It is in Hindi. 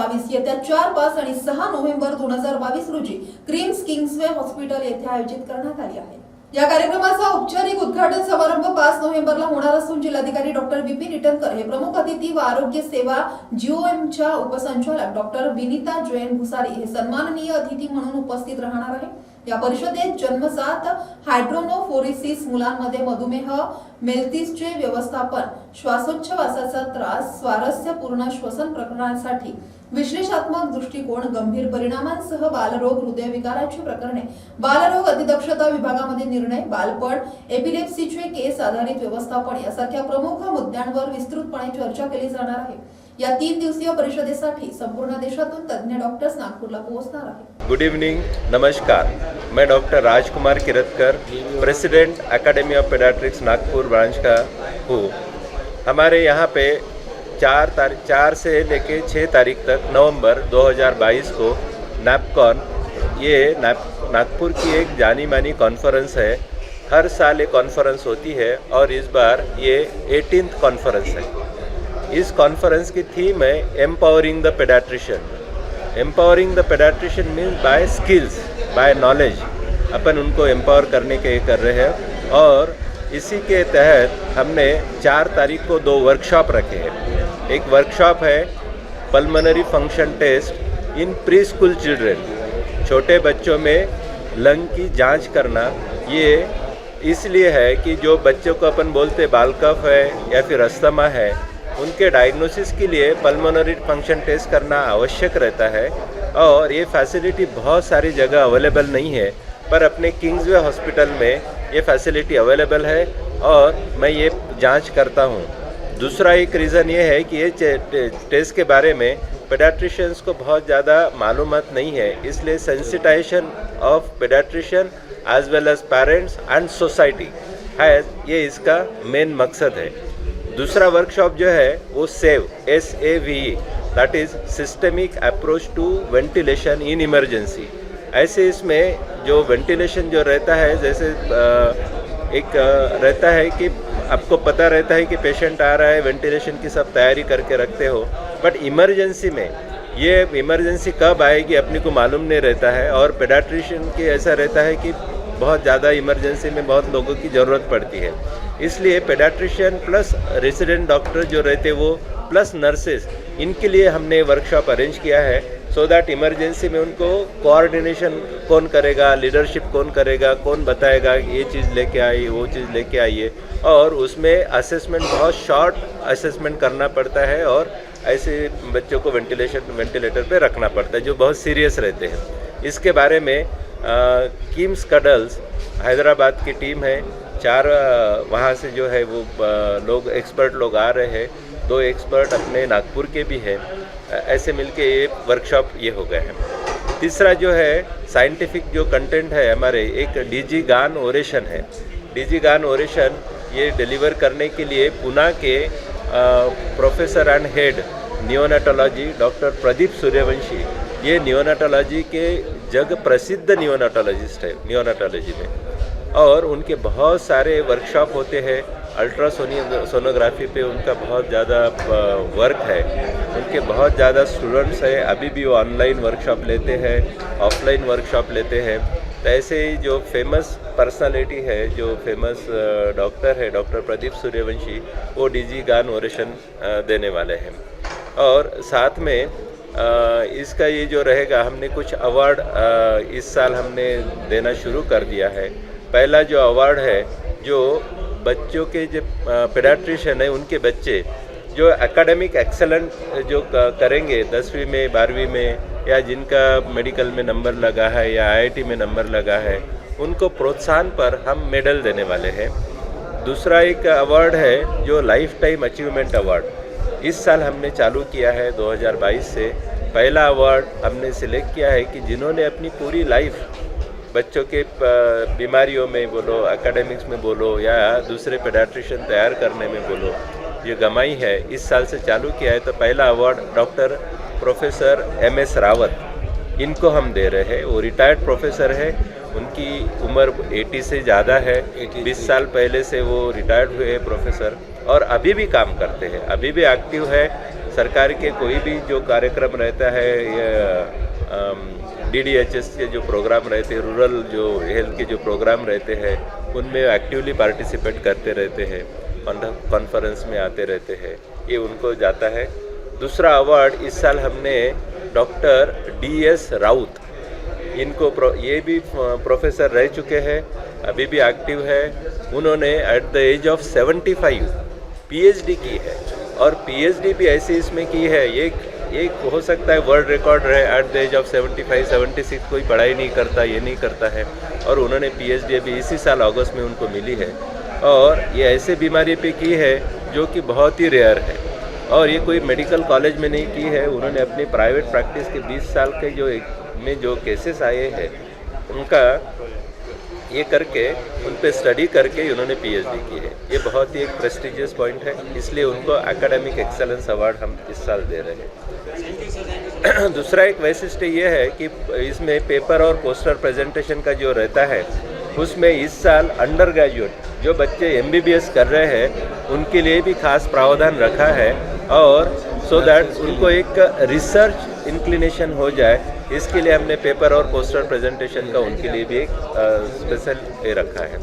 2022 येत्या 4, 5 आणि 6 नोव्हेंबर 2022 रोजी क्रीम्स किंग्सवे हॉस्पिटल येथे आयोजित करण्यात आली आहे। या कार्यक्रमाचा औपचारिक उद्घाटन समारंभ 5 नोव्हेंबरला होणार असून जिल्हाधिकारी डॉक्टर विपिन ईटनकर हे प्रमुख अतिथी व आरोग्य सेवा जीओएमच्या उपसंचालक डॉक्टर विनीता जैन भुसारी हे सन्माननीय अतिथी म्हणून उपस्थित राहणार आहे। या परिषदेत जन्मजात हायड्रोनोफोरेसिस, मुलांमध्ये मधुमेह, मेल्थिसचे व्यवस्थापन, श्वासोच्छवासाचा त्रास, स्वारस्यपूर्ण श्वसन प्रकरणांसाठी विश्लेषणात्मक दृष्टिकोन, गंभीर परिणामांसह बालरोग, हृदयविकाराची प्रकरणे, बालरोग अतिदक्षता विभागामध्ये निर्णय, बालपण, एपिलेप्सीचे केस आधारित व्यवस्थापन यासारख्या प्रमुख मुद्द्यांवर विस्तृतपणे चर्चा केली जाणार आहे। या 3 दिवसीय परिषदेसाठी संपूर्ण देशातून तज्ञ डॉक्टर्स नागपूरला पोहोचणार आहेत। गुड इवनिंग, नमस्कार। मैं doctor Rajkumar Kirtkar, president academy of paediatrics Nagpur branch का हूँ। हमारे यहाँ पे 4 से लेके 6 तारीख तक नवंबर 2022 को नैपकॉन, ये नागपुर की एक जानी मानी कॉन्फ्रेंस है। हर साल ये कॉन्फ्रेंस होती है और इस बार ये 18th कॉन्फ्रेंस है। इस कॉन्फ्रेंस की थीम है empowering the paediatrician. Empowering the paediatrician means by skills, by knowledge. अपन उनको एम्पावर करने के कर रहे हैं और इसी के तहत हमने 4 तारीख को 2 वर्कशॉप रखे हैं। एक वर्कशॉप है pulmonary function test in preschool children. छोटे बच्चों में लंग की जांच करना, ये इसलिए है कि जो बच्चों को अपन बोलते बाल कफ है या फिर अस्थमा है, उनके डायग्नोसिस के लिए पल्मोनरी फंक्शन टेस्ट करना आवश्यक रहता है। और ये फैसिलिटी बहुत सारी जगह अवेलेबल नहीं है, पर अपने किंग्सवे हॉस्पिटल में ये फैसिलिटी अवेलेबल है और मैं ये जांच करता हूँ। दूसरा एक रीज़न ये है कि ये टेस्ट के बारे में पेडियाट्रिशियंस को बहुत ज़्यादा मालूमात नहीं है, इसलिए sensitisation of paediatrician as well as parents and society है, ये इसका मेन मकसद है। दूसरा वर्कशॉप जो है वो save, SAVE, that is systemic approach to ventilation in emergency. ऐसे इसमें जो वेंटिलेशन जो रहता है, जैसे एक रहता है कि आपको पता रहता है कि पेशेंट आ रहा है, वेंटिलेशन की सब तैयारी करके रखते हो, बट इमरजेंसी में ये इमरजेंसी कब आएगी अपने को मालूम नहीं रहता है। और पेडियाट्रिशियन की ऐसा रहता है कि बहुत ज़्यादा इमरजेंसी में बहुत लोगों की ज़रूरत पड़ती है, इसलिए पेडियाट्रिशियन प्लस रेसिडेंट डॉक्टर जो रहते वो प्लस नर्सेस, इनके लिए हमने वर्कशॉप अरेंज किया है सो दैट इमरजेंसी में उनको कोऑर्डिनेशन कौन करेगा, लीडरशिप कौन करेगा, कौन बताएगा ये चीज़ लेके आइए, वो चीज़ लेके आइए। और उसमें असेसमेंट बहुत शॉर्ट असेसमेंट करना पड़ता है और ऐसे बच्चों को वेंटिलेटर पे रखना पड़ता है जो बहुत सीरियस रहते हैं। इसके बारे में किम्स कडल्स हैदराबाद की टीम है, 4 वहाँ से जो है वो लोग एक्सपर्ट लोग आ रहे हैं, 2 एक्सपर्ट अपने नागपुर के भी हैं। ऐसे मिलके ये वर्कशॉप ये हो गए हैं। तीसरा जो है साइंटिफिक जो कंटेंट है हमारे, एक डीजी गान ओरेशन है। डीजी गान ओरेशन ये डिलीवर करने के लिए पुणे के professor and head neonatology doctor Pradeep Suryavanshi, ये नियोनेटोलॉजी के जग प्रसिद्ध नियोनेटोलॉजिस्ट है नियोनेटोलॉजी में, और उनके बहुत सारे वर्कशॉप होते हैं। अल्ट्रासोनोग्राफी पे उनका बहुत ज़्यादा वर्क है, उनके बहुत ज़्यादा स्टूडेंट्स हैं। अभी भी वो ऑनलाइन वर्कशॉप लेते हैं, ऑफलाइन वर्कशॉप लेते हैं। तो ऐसे ही जो फेमस पर्सनालिटी है, जो फेमस डॉक्टर है डॉक्टर प्रदीप सूर्यवंशी, वो डीजी गान ओरेशन देने वाले हैं। और साथ में इसका ये जो रहेगा, हमने कुछ अवार्ड इस साल हमने देना शुरू कर दिया है। पहला जो अवार्ड है, जो बच्चों के जो पेडियाट्रिशियन है उनके बच्चे जो एकेडमिक एक्सेलेंट जो करेंगे 10वीं में 12वीं में, या जिनका मेडिकल में नंबर लगा है या IIT में नंबर लगा है, उनको प्रोत्साहन पर हम मेडल देने वाले हैं। दूसरा एक अवार्ड है जो लाइफ टाइम अचीवमेंट अवार्ड, इस साल हमने चालू किया है 2022 से। पहला अवार्ड हमने सिलेक्ट किया है कि जिन्होंने अपनी पूरी लाइफ बच्चों के बीमारियों में बोलो, एकेडमिक्स में बोलो, या दूसरे पेडियाट्रिशियन तैयार करने में बोलो, ये गमाई है, इस साल से चालू किया है। तो पहला award doctor professor MS Rawat, इनको हम दे रहे हैं। वो रिटायर्ड प्रोफेसर है, उनकी उम्र 80 से ज़्यादा है, 20 साल पहले से वो रिटायर्ड हुए हैं प्रोफेसर, और अभी भी काम करते हैं, अभी भी एक्टिव है। सरकार के कोई भी जो कार्यक्रम रहता है DDHS के जो प्रोग्राम रहते हैं, रूरल जो हेल्थ के जो प्रोग्राम रहते हैं, उनमें एक्टिवली पार्टिसिपेट करते रहते हैं, कॉन्फ्रेंस में आते रहते हैं, ये उनको जाता है। दूसरा अवार्ड इस साल हमने डॉक्टर DS राउत, इनको ये भी प्रोफेसर रह चुके हैं, अभी भी एक्टिव है। उन्होंने at the age of 75 PhD की है, और PhD भी ऐसी इसमें की है, ये हो सकता है वर्ल्ड रिकॉर्ड रहे। एट द एज ऑफ 75 76 कोई पढ़ाई नहीं करता, ये नहीं करता है, और उन्होंने PhD अभी इसी साल अगस्त में उनको मिली है। और ये ऐसे बीमारी पे की है जो कि बहुत ही रेयर है, और ये कोई मेडिकल कॉलेज में नहीं की है। उन्होंने अपनी प्राइवेट प्रैक्टिस के 20 साल के जो केसेस आए हैं उनका ये करके, उन पे स्टडी करके उन्होंने PhD की है। ये बहुत ही एक प्रेस्टिजियस पॉइंट है, इसलिए उनको एकेडमिक एक्सेलेंस अवार्ड हम इस साल दे रहे हैं। दूसरा एक वैशिष्ट्य ये है कि इसमें पेपर और पोस्टर प्रेजेंटेशन का जो रहता है, उसमें इस साल अंडर ग्रेजुएट जो बच्चे MBBS कर रहे हैं उनके लिए भी खास प्रावधान रखा है, और सो दैट उनको एक रिसर्च इंक्लिनेशन हो जाए, इसके लिए हमने पेपर और पोस्टर प्रेजेंटेशन का उनके लिए भी एक स्पेशल ये रखा है।